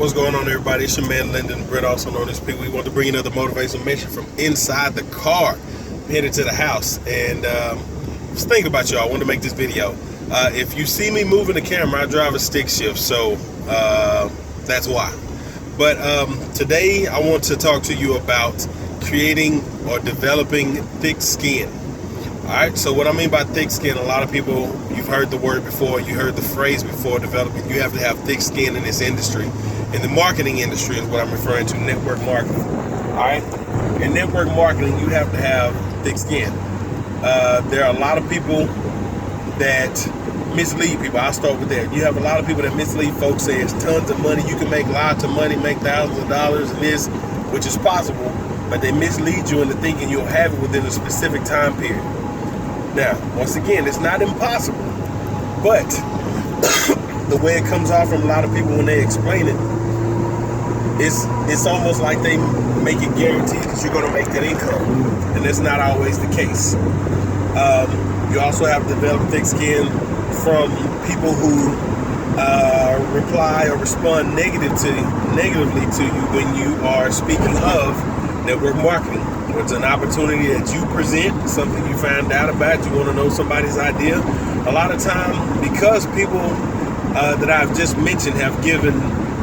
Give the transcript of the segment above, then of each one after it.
What's going on, everybody? It's your man Lyndon Britt, also known as P. We want to bring you another motivational mission from inside the car, headed to the house. And just thinking about y'all, I wanted to make this video. If you see me moving the camera, I drive a stick shift, so that's why. But today I want to talk to you about creating or developing thick skin. Alright, so what I mean by thick skin, a lot of people, you've heard the word before, you heard the phrase before, developing. You have to have thick skin in this industry. In the marketing industry is what I'm referring to, network marketing. Alright, in network marketing, you have to have thick skin. There are a lot of people that mislead people. I'll start with that. You have a lot of people that mislead folks, say it's tons of money, you can make lots of money, make thousands of dollars and this, which is possible, but they mislead you into thinking you'll have it within a specific time period. Now, once again, it's not impossible, but the way it comes off from a lot of people when they explain it, it's almost like they make it guaranteed that you're going to make that income, and that's not always the case. You also have to develop thick skin from people who reply or respond negatively to you when you are speaking of network marketing. It's an opportunity that you present, something you find out about, you want to know somebody's idea. A lot of time, because people that I've just mentioned have given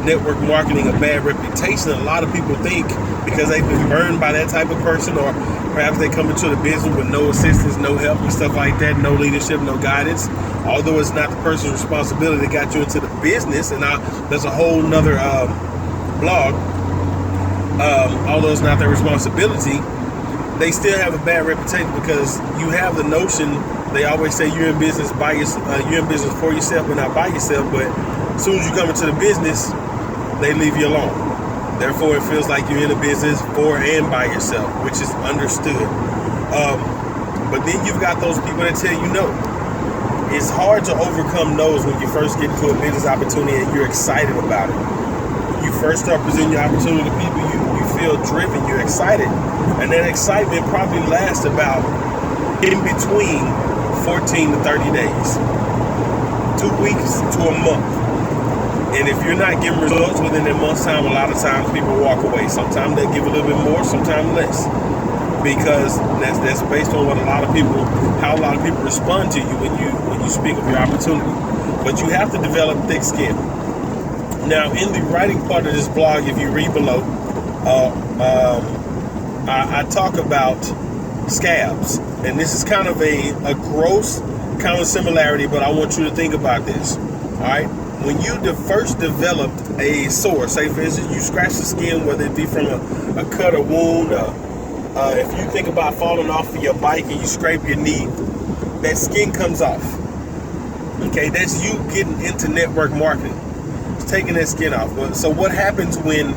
network marketing a bad reputation, a lot of people think because they've been burned by that type of person, or perhaps they come into the business with no assistance, no help and stuff like that, no leadership, no guidance. Although it's not the person's responsibility that got you into the business, and there's a whole nother blog, although it's not their responsibility, they still have a bad reputation because you have the notion, they always say you're in business you're in business for yourself but not by yourself, but as soon as you come into the business, they leave you alone. Therefore, it feels like you're in a business for and by yourself, which is understood. But then you've got those people that tell you no. It's hard to overcome no's when you first get into a business opportunity and you're excited about it. You first start presenting your opportunity to people, you feel driven, you're excited, and that excitement probably lasts about in between 14 to 30 days, 2 weeks to a month. And if you're not getting results within that month's time, a lot of times people walk away. Sometimes they give a little bit more, sometimes less, because that's based on what how a lot of people respond to you when you speak of your opportunity. But you have to develop thick skin. Now, in the writing part of this blog, if you read below, I talk about scabs, and this is kind of a gross kind of similarity, but I want you to think about this. All right, when you first developed a sore, say for instance you scratch the skin, whether it be from a cut or wound, if you think about falling off of your bike and you scrape your knee, that skin comes off. Okay, that's you getting into network marketing. Taking that skin off. So what happens when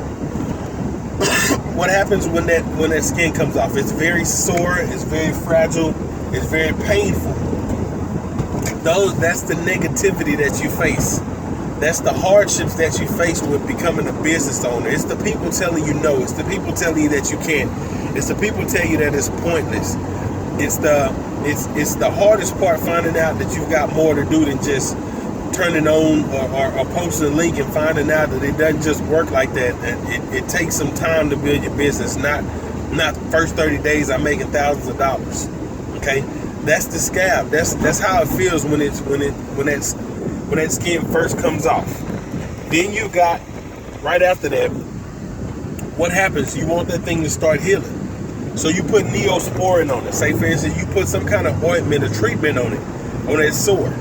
that skin comes off? It's very sore, it's very fragile, it's very painful. That's the negativity that you face. That's the hardships that you face with becoming a business owner. It's the people telling you no, it's the people telling you that you can't, it's the people telling you that it's pointless. It's the hardest part, finding out that you've got more to do than just turning on or posting a link and finding out that it doesn't just work like that. And it takes some time to build your business. Not the first 30 days I'm making thousands of dollars. Okay, that's the scab. That's how it feels when that skin first comes off. Then you got right after that. What happens? You want that thing to start healing. So you put Neosporin on it. Say for instance, you put some kind of ointment or treatment on it, on that sore.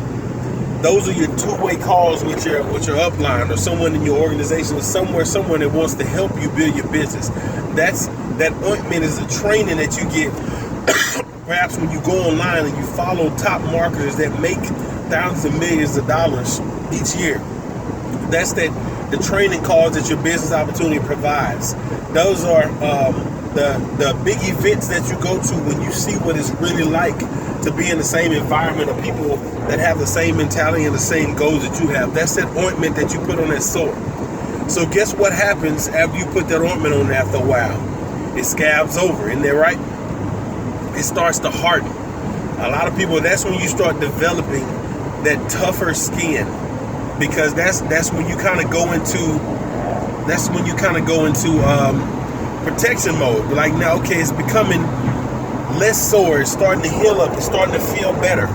Those are your two-way calls with your upline or someone in your organization, someone that wants to help you build your business. That ointment is a training that you get perhaps when you go online and you follow top marketers that make thousands of millions of dollars each year. That's the training calls that your business opportunity provides. Those are the big events that you go to when you see what it's really like to be in the same environment of people that have the same mentality and the same goals that you have. That's that ointment that you put on that sore. So guess what happens after you put that ointment on after a while? It scabs over, isn't that right? It starts to harden. A lot of people, that's when you start developing that tougher skin, because that's when you kind of go into that's when you kind of go into protection mode. You're like, now, okay, it's becoming less sore. It's starting to heal up. It's starting to feel better.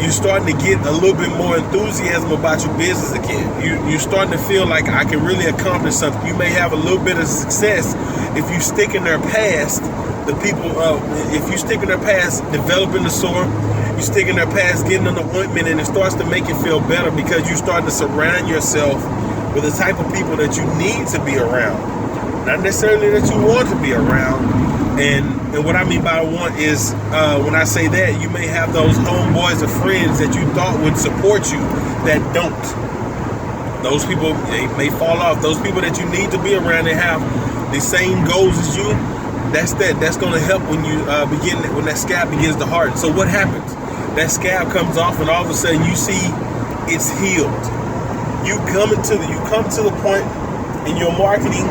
You're starting to get a little bit more enthusiasm about your business again. You're starting to feel like I can really accomplish something. You may have a little bit of success if you stick in their past. The people, if you stick in their past, developing the sore, you stick in their past, getting on the ointment, and it starts to make you feel better because you're starting to surround yourself with the type of people that you need to be around. Not necessarily that you want to be around. And what I mean by want is, when I say that, you may have those homeboys or friends that you thought would support you that don't. Those people, they may fall off. Those people that you need to be around, they have the same goals as you. That's going to help when you when that scab begins to harden. So what happens? That scab comes off, and all of a sudden you see it's healed. You come to the point in your marketing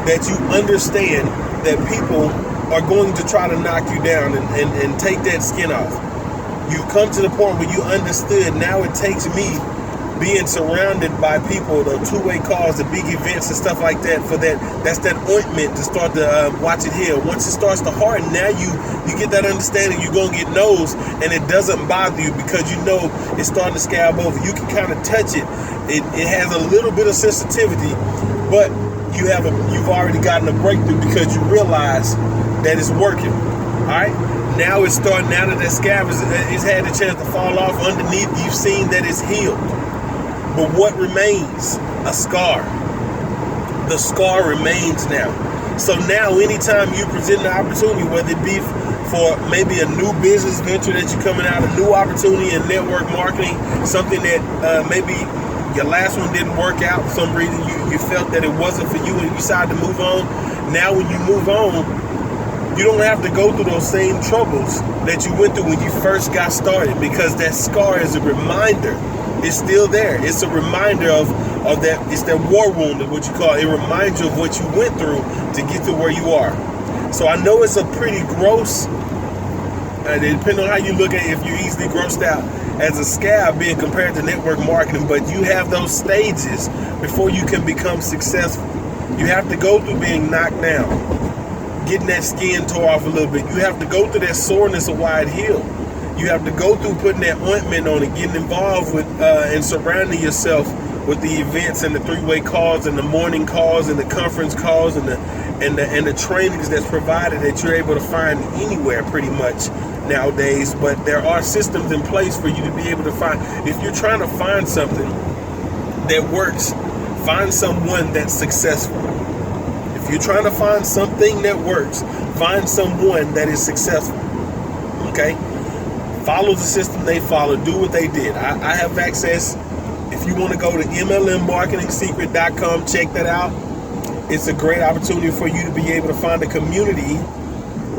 that you understand that people are going to try to knock you down and take that skin off. You've come to the point where you understood, now it takes me being surrounded by people, the two-way calls, the big events and stuff like that, that's that ointment to start to watch it heal. Once it starts to harden, now you get that understanding, you're going to get nose, and it doesn't bother you because you know it's starting to scab over. You can kind of touch it. It has a little bit of sensitivity, but you've already gotten a breakthrough because you realize that it's working. All right, now it's starting. Now that scab has had a chance to fall off underneath, you've seen that it's healed. But what remains? A scar. The scar remains now. So now, anytime you present an opportunity, whether it be for maybe a new business venture that you're coming out, a new opportunity in network marketing, something that maybe your last one didn't work out for some reason, you felt that it wasn't for you and you decided to move on. Now when you move on, you don't have to go through those same troubles that you went through when you first got started, because that scar is a reminder. It's still there. It's a reminder of that. It's that war wound, is what you call it. It reminds you of what you went through to get to where you are. So I know it's a pretty gross, depending on how you look at it, if you're easily grossed out, as a scab being compared to network marketing, but you have those stages before you can become successful. You have to go through being knocked down, getting that skin tore off a little bit. You have to go through that soreness of why it healed. You have to go through putting that ointment on it, getting involved with and surrounding yourself with the events and the three-way calls and the morning calls and the conference calls and the trainings that's provided that you're able to find anywhere pretty much nowadays. But there are systems in place for you to be able to find. If you're trying to find something that works, find someone that's successful. If you're trying to find something that works, find someone that is successful. Okay? Follow the system they follow. Do what they did. I have access. If you want to go to MLMmarketingsecret.com, check that out. It's a great opportunity for you to be able to find a community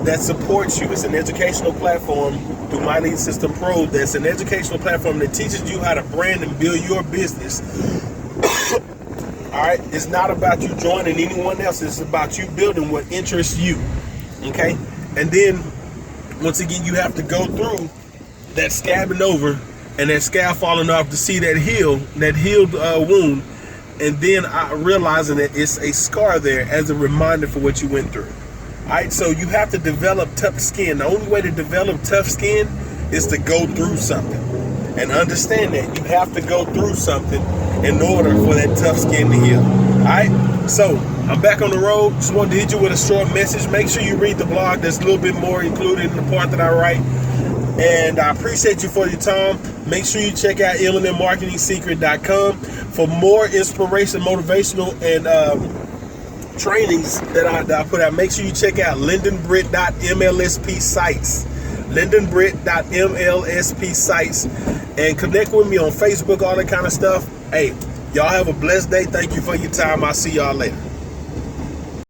that supports you. It's an educational platform through My Lead System Pro. That's an educational platform that teaches you how to brand and build your business. All right? It's not about you joining anyone else. It's about you building what interests you. Okay? And then, once again, you have to go through that scabbing over and that scab falling off to see that healed wound, and then realizing that it's a scar there as a reminder for what you went through. All right, so you have to develop tough skin. The only way to develop tough skin is to go through something, and understand that you have to go through something in order for that tough skin to heal. All right, so I'm back on the road. Just wanted to hit you with a short message. Make sure you read the blog. There's a little bit more included in the part that I write. And I appreciate you for your time. Make sure you check out MLMmarketingsecret.com for more inspiration, motivational, and trainings that I put out. Make sure you check out lindenbritt.mlsp sites. lindenbritt.mlsp sites. And connect with me on Facebook, all that kind of stuff. Hey, y'all have a blessed day. Thank you for your time. I'll see y'all later.